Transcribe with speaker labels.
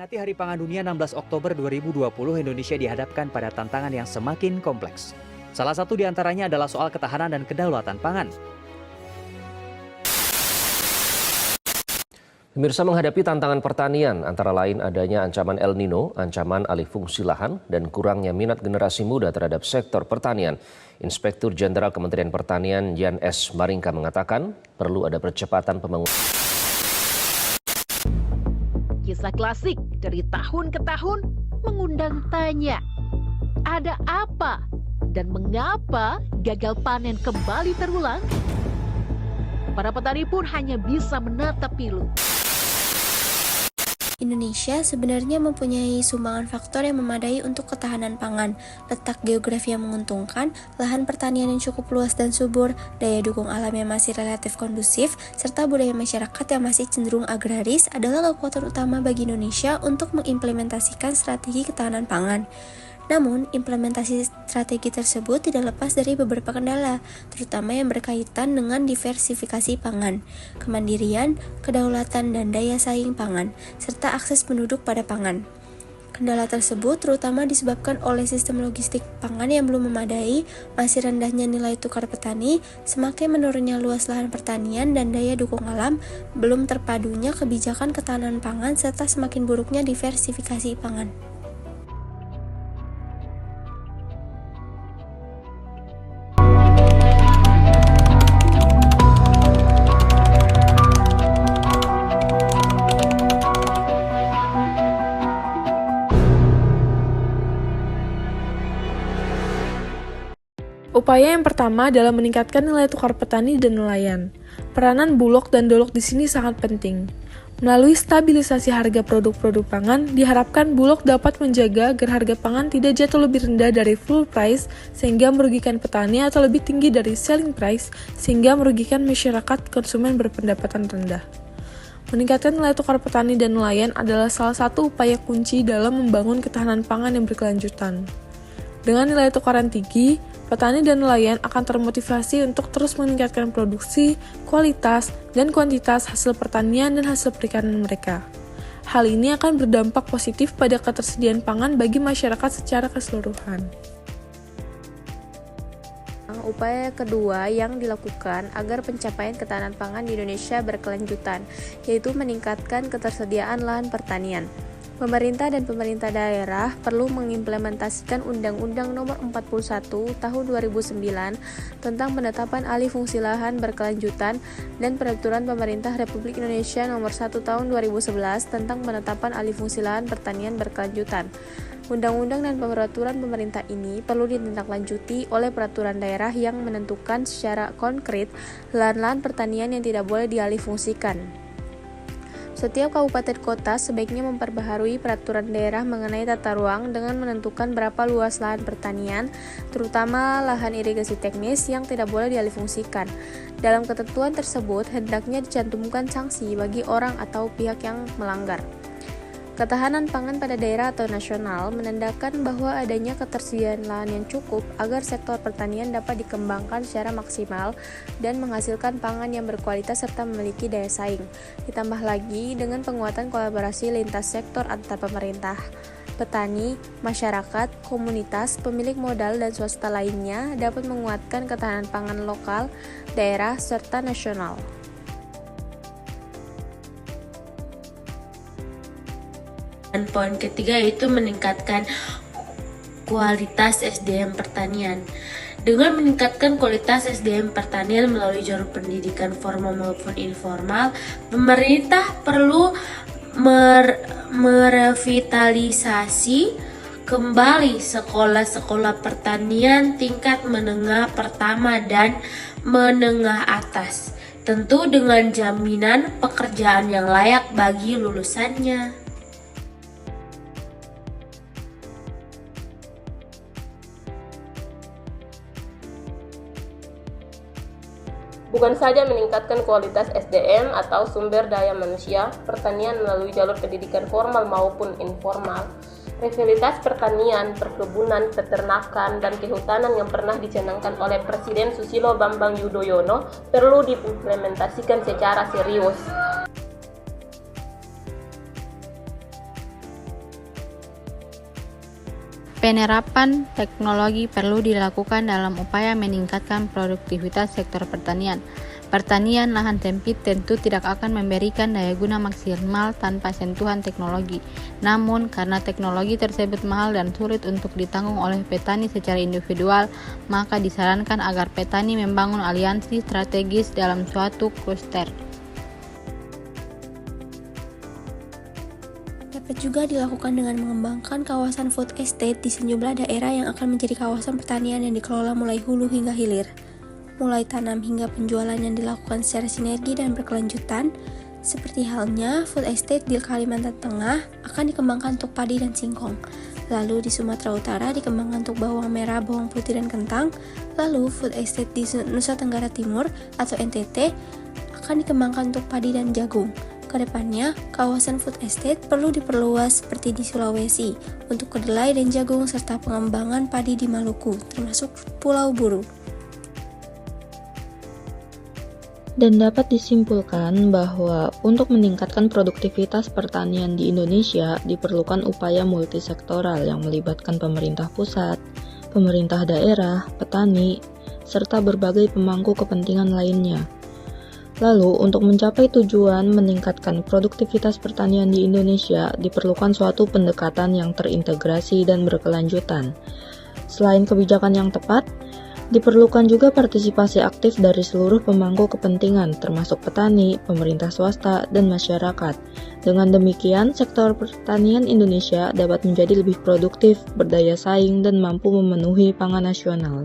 Speaker 1: Memperingati Hari Pangan Dunia 16 Oktober 2020, Indonesia dihadapkan pada tantangan yang semakin kompleks. Salah satu di antaranya adalah soal ketahanan dan kedaulatan pangan.
Speaker 2: Pemirsa, menghadapi tantangan pertanian, antara lain adanya ancaman El Nino, ancaman alih fungsi lahan, dan kurangnya minat generasi muda terhadap sektor pertanian. Inspektur Jenderal Kementerian Pertanian Jan S. Maringka mengatakan perlu ada percepatan pembangunan.
Speaker 3: Kisah klasik dari tahun ke tahun mengundang tanya, ada apa dan mengapa gagal panen kembali terulang? Para petani pun hanya bisa menatap pilu.
Speaker 4: Indonesia sebenarnya mempunyai sumbangan faktor yang memadai untuk ketahanan pangan, letak geografi yang menguntungkan, lahan pertanian yang cukup luas dan subur, daya dukung alam yang masih relatif kondusif, serta budaya masyarakat yang masih cenderung agraris adalah kekuatan utama bagi Indonesia untuk mengimplementasikan strategi ketahanan pangan. Namun, implementasi strategi tersebut tidak lepas dari beberapa kendala, terutama yang berkaitan dengan diversifikasi pangan, kemandirian, kedaulatan dan daya saing pangan, serta akses penduduk pada pangan. Kendala tersebut terutama disebabkan oleh sistem logistik pangan yang belum memadai, masih rendahnya nilai tukar petani, semakin menurunnya luas lahan pertanian dan daya dukung alam, belum terpadunya kebijakan ketahanan pangan, serta semakin buruknya diversifikasi pangan.
Speaker 5: Upaya yang pertama adalah meningkatkan nilai tukar petani dan nelayan. Peranan Bulog dan Dolog di sini sangat penting. Melalui stabilisasi harga produk-produk pangan, diharapkan Bulog dapat menjaga agar harga pangan tidak jatuh lebih rendah dari full price sehingga merugikan petani atau lebih tinggi dari selling price sehingga merugikan masyarakat konsumen berpendapatan rendah. Meningkatkan nilai tukar petani dan nelayan adalah salah satu upaya kunci dalam membangun ketahanan pangan yang berkelanjutan. Dengan nilai tukaran tinggi, petani dan nelayan akan termotivasi untuk terus meningkatkan produksi, kualitas, dan kuantitas hasil pertanian dan hasil perikanan mereka. Hal ini akan berdampak positif pada ketersediaan pangan bagi masyarakat secara keseluruhan.
Speaker 6: Upaya kedua yang dilakukan agar pencapaian ketahanan pangan di Indonesia berkelanjutan, yaitu meningkatkan ketersediaan lahan pertanian. Pemerintah dan pemerintah daerah perlu mengimplementasikan Undang-Undang Nomor 41 Tahun 2009 tentang penetapan alih fungsi lahan berkelanjutan dan Peraturan Pemerintah Republik Indonesia Nomor 1 Tahun 2011 tentang penetapan alih fungsi lahan pertanian berkelanjutan. Undang-undang dan peraturan pemerintah ini perlu ditindaklanjuti oleh peraturan daerah yang menentukan secara konkret lahan-lahan pertanian yang tidak boleh dialih fungsikan. Setiap kabupaten kota sebaiknya memperbaharui peraturan daerah mengenai tata ruang dengan menentukan berapa luas lahan pertanian, terutama lahan irigasi teknis yang tidak boleh dialihfungsikan. Dalam ketentuan tersebut, hendaknya dicantumkan sanksi bagi orang atau pihak yang melanggar. Ketahanan pangan pada daerah atau nasional menandakan bahwa adanya ketersediaan lahan yang cukup agar sektor pertanian dapat dikembangkan secara maksimal dan menghasilkan pangan yang berkualitas serta memiliki daya saing. Ditambah lagi dengan penguatan kolaborasi lintas sektor antar pemerintah, petani, masyarakat, komunitas, pemilik modal, dan swasta lainnya dapat menguatkan ketahanan pangan lokal, daerah, serta nasional.
Speaker 7: Dan poin ketiga yaitu meningkatkan kualitas SDM pertanian. Dengan meningkatkan kualitas SDM pertanian melalui jalur pendidikan formal maupun informal, pemerintah perlu merevitalisasi kembali sekolah-sekolah pertanian tingkat menengah pertama dan menengah atas, tentu dengan jaminan pekerjaan yang layak bagi lulusannya.
Speaker 8: Bukan saja meningkatkan kualitas SDM atau sumber daya manusia pertanian melalui jalur pendidikan formal maupun informal, revitalisasi pertanian, perkebunan, peternakan, dan kehutanan yang pernah dicanangkan oleh Presiden Susilo Bambang Yudhoyono perlu diimplementasikan secara serius.
Speaker 9: Penerapan teknologi perlu dilakukan dalam upaya meningkatkan produktivitas sektor pertanian. Pertanian lahan sempit tentu tidak akan memberikan daya guna maksimal tanpa sentuhan teknologi. Namun, karena teknologi tersebut mahal dan sulit untuk ditanggung oleh petani secara individual, maka disarankan agar petani membangun aliansi strategis dalam suatu kluster.
Speaker 4: Dapat juga dilakukan dengan mengembangkan kawasan food estate di sejumlah daerah yang akan menjadi kawasan pertanian yang dikelola mulai hulu hingga hilir. Mulai tanam hingga penjualan yang dilakukan secara sinergi dan berkelanjutan, seperti halnya food estate di Kalimantan Tengah akan dikembangkan untuk padi dan singkong. Lalu di Sumatera Utara dikembangkan untuk bawang merah, bawang putih, dan kentang. Lalu food estate di Nusa Tenggara Timur atau NTT akan dikembangkan untuk padi dan jagung. Kedepannya, kawasan food estate perlu diperluas seperti di Sulawesi untuk kedelai dan jagung serta pengembangan padi di Maluku, termasuk Pulau Buru.
Speaker 10: Dan dapat disimpulkan bahwa untuk meningkatkan produktivitas pertanian di Indonesia diperlukan upaya multisektoral yang melibatkan pemerintah pusat, pemerintah daerah, petani, serta berbagai pemangku kepentingan lainnya. Lalu, untuk mencapai tujuan meningkatkan produktivitas pertanian di Indonesia diperlukan suatu pendekatan yang terintegrasi dan berkelanjutan. Selain kebijakan yang tepat, diperlukan juga partisipasi aktif dari seluruh pemangku kepentingan, termasuk petani, pemerintah swasta, dan masyarakat. Dengan demikian, sektor pertanian Indonesia dapat menjadi lebih produktif, berdaya saing, dan mampu memenuhi pangan nasional.